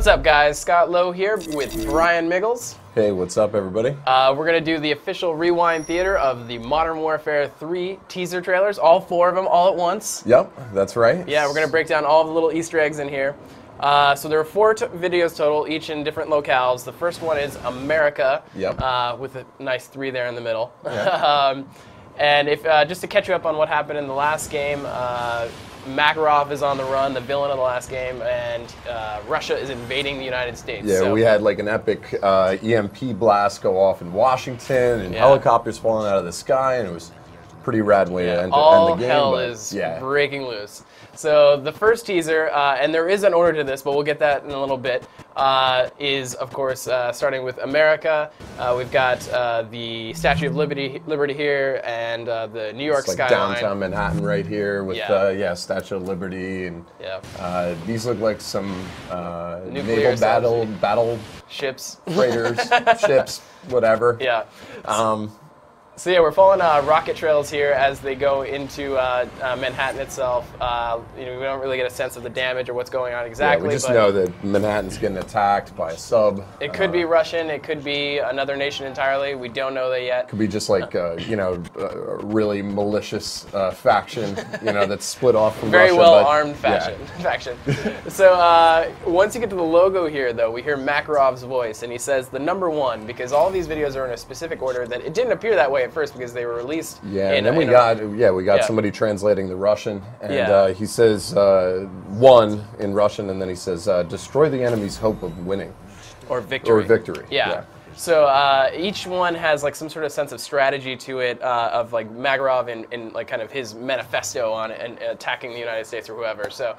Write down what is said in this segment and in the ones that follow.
What's up, guys? Scott Lowe here with Brian Miggles. Hey, what's up, everybody? We're going to do the official Rewind Theater of the Modern Warfare 3 teaser trailers, all 4 of them, all at once. Yep, that's right. Yeah, we're going to break down all the little Easter eggs in here. So there are 4 videos total, each in different locales. The first one is America, with a nice 3 there in the middle. Yeah. And if just to catch you up on what happened in the last game, Makarov is on the run, the villain of the last game, and Russia is invading the United States. Yeah, so we had like an epic EMP blast go off in Washington, and helicopters falling out of the sky, and it was a pretty rad way to end the game. All hell is breaking loose. So the first teaser, and there is an order to this, but we'll get that in a little bit, is, of course, starting with America. We've got the Statue of Liberty here, and the New York skyline. Downtown Manhattan right here with, Statue of Liberty. And these look like some naval battle ships. Freighters, ships, whatever. Yeah. So yeah, we're following rocket trails here as they go into Manhattan itself. We don't really get a sense of the damage or what's going on exactly. Yeah, we just know that Manhattan's getting attacked by a sub. It could be Russian. It could be another nation entirely. We don't know that yet. Could be just like a really malicious faction, that's split off from Very Russia. Very well armed faction. So once you get to the logo here, though, we hear Makarov's voice, and he says the number 1 because all of these videos are in a specific order that it didn't appear that way at first because they were released. Yeah, and then we got somebody translating the Russian, and he says 1 in Russian, and then he says destroy the enemy's hope of winning or victory. Yeah. So each one has like some sort of sense of strategy to it, of like Makarov in like kind of his manifesto on it and attacking the United States or whoever. So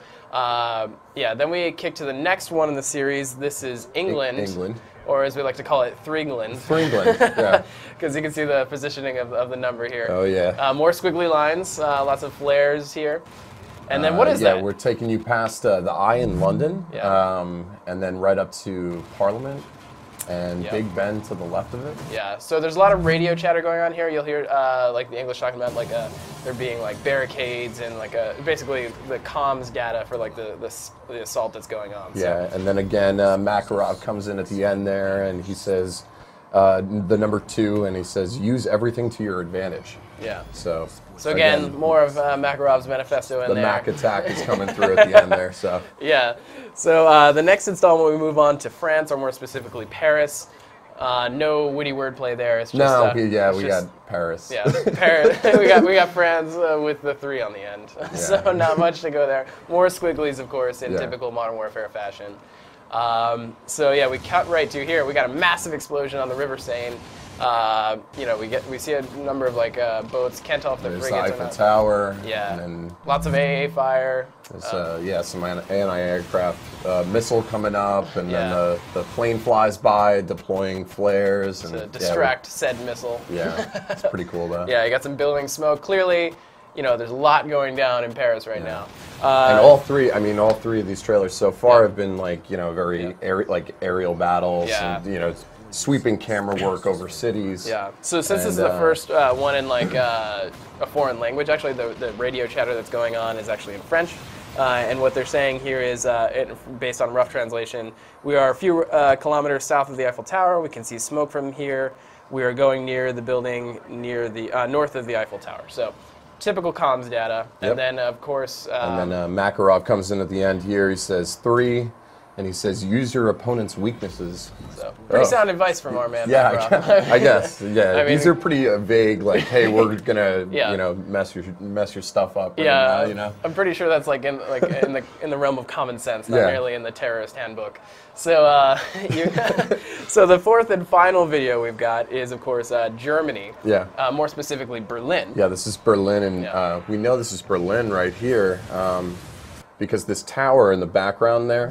then we kick to the next one in the series. This is England. Or as we like to call it, Thringland. Yeah. Because you can see the positioning of the number here. Oh, yeah. More squiggly lines, lots of flares here. And then what is that? Yeah, we're taking you past the Eye in London, and then right up to Parliament, and Big Ben to the left of it. Yeah, so there's a lot of radio chatter going on here. You'll hear like the English talking about like there being like barricades and like basically the comms data for like the assault that's going on. Yeah, and then again Makarov comes in at the end there, and he says the number 2, and he says use everything to your advantage. Yeah. So again, more of Makarov's manifesto in there. The Mac attack is coming through at the end there. So yeah. So the next installment, we move on to France, or more specifically Paris. No witty wordplay there. It's just we got Paris. Yeah, Paris. we got France with the 3 on the end. Yeah. So not much to go there. More squigglies, of course, in typical Modern Warfare fashion. We cut right to here. We got a massive explosion on the River Seine. We see a number of like boats. Can't tell if they're frigates or not. There's the Eiffel Tower. Yeah. And then lots of AA fire. There's some anti-aircraft missile coming up, and then the plane flies by, deploying flares to distract said missile. Yeah, it's pretty cool though. Yeah, you got some billowing smoke. Clearly, there's a lot going down in Paris right now. And all three of these trailers so far have been like very aerial battles and sweeping camera work over cities. Yeah. So since this is the first one in like a foreign language, actually the radio chatter that's going on is actually in French. And what they're saying here is, based on rough translation, we are a few kilometers south of the Eiffel Tower. We can see smoke from here. We are going near the building near the north of the Eiffel Tower. So typical comms data. And then, of course... and then Makarov comes in at the end here. He says 3. And he says, use your opponent's weaknesses. So, pretty sound advice from our man. Yeah, I guess. Yeah, these are pretty vague. Like, hey, we're gonna, mess your stuff up. Yeah, I'm pretty sure that's like in the realm of common sense, not merely in the terrorist handbook. So, so the 4th and final video we've got is, of course, Germany. Yeah. More specifically, Berlin. Yeah, this is Berlin, and we know this is Berlin right here. Because this tower in the background there,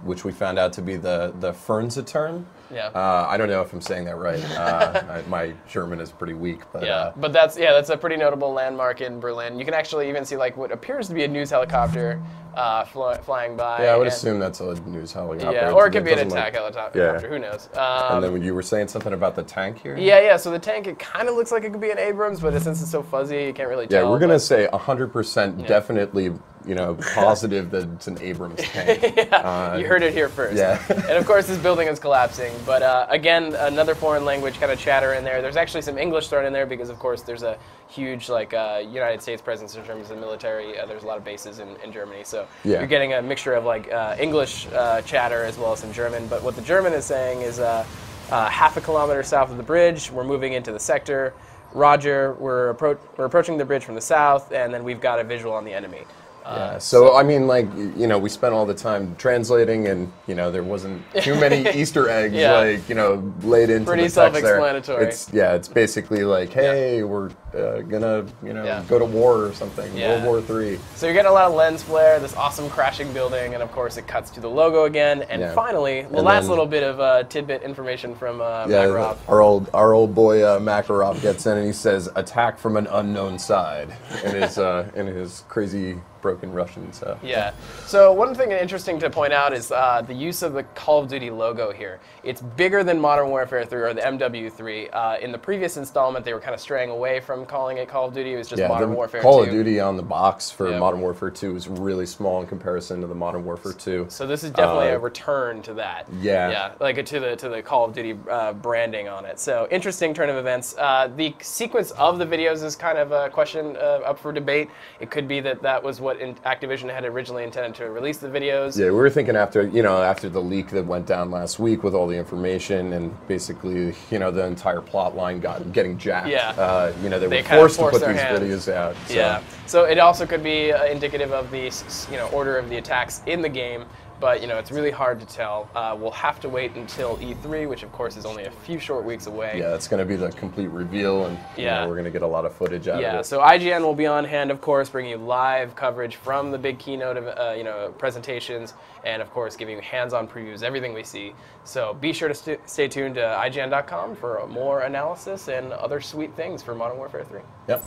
which we found out to be the Fernsehturm, Yeah. I don't know if I'm saying that right. My German is pretty weak, but yeah. But that's a pretty notable landmark in Berlin. You can actually even see like what appears to be a news helicopter flying by. Yeah, I would assume that's a news helicopter. Yeah, or it could be an attack helicopter. Yeah. Who knows? And then when you were saying something about the tank here? Yeah. So the tank, it kind of looks like it could be an Abrams, but since it's so fuzzy, you can't really tell. Yeah, we're gonna say 100% definitely. Positive that it's an Abrams tank. Yeah, you heard it here first. Yeah. And of course, this building is collapsing. But again, another foreign language kind of chatter in there. There's actually some English thrown in there because, of course, there's a huge United States presence in terms of military. There's a lot of bases in Germany, so you're getting a mixture of English chatter as well as some German. But what the German is saying is half a kilometer south of the bridge, we're moving into the sector. Roger, we're approaching the bridge from the south, and then we've got a visual on the enemy. So I mean, we spent all the time translating, and there wasn't too many Easter eggs, laid into pretty the text self-explanatory. It's basically like, hey, we're gonna, go to war or something, World War III. So you're getting a lot of lens flare, this awesome crashing building, and of course it cuts to the logo again. And finally, the last little bit of tidbit information from Makarov. Our old boy Makarov gets in and he says, "Attack from an unknown side," in his crazy broken Russian stuff. Yeah. So one thing interesting to point out is the use of the Call of Duty logo here. It's bigger than Modern Warfare 3 or the MW3. In the previous installment, they were kind of straying away from calling it Call of Duty. It was just Modern Warfare 2. Call of Duty on the box for Modern Warfare 2 is really small in comparison to the Modern Warfare 2. So this is definitely a return to that. Yeah. Like to the Call of Duty branding on it. So interesting turn of events. The sequence of the videos is kind of a question up for debate. It could be that was what Activision had originally intended to release the videos. Yeah, we were thinking after the leak that went down last week with all the information and basically the entire plot line getting jacked. Yeah. They were forced to put these hands. videos out. So. Yeah. So it also could be indicative of the order of the attacks in the game. But it's really hard to tell. We'll have to wait until E3, which of course is only a few short weeks away. Yeah, it's going to be the complete reveal, and we're going to get a lot of footage out of it. Yeah, so IGN will be on hand, of course, bringing you live coverage from the big keynote of presentations, and of course giving you hands-on previews, everything we see. So be sure to stay tuned to IGN.com for more analysis and other sweet things for Modern Warfare 3. Yep.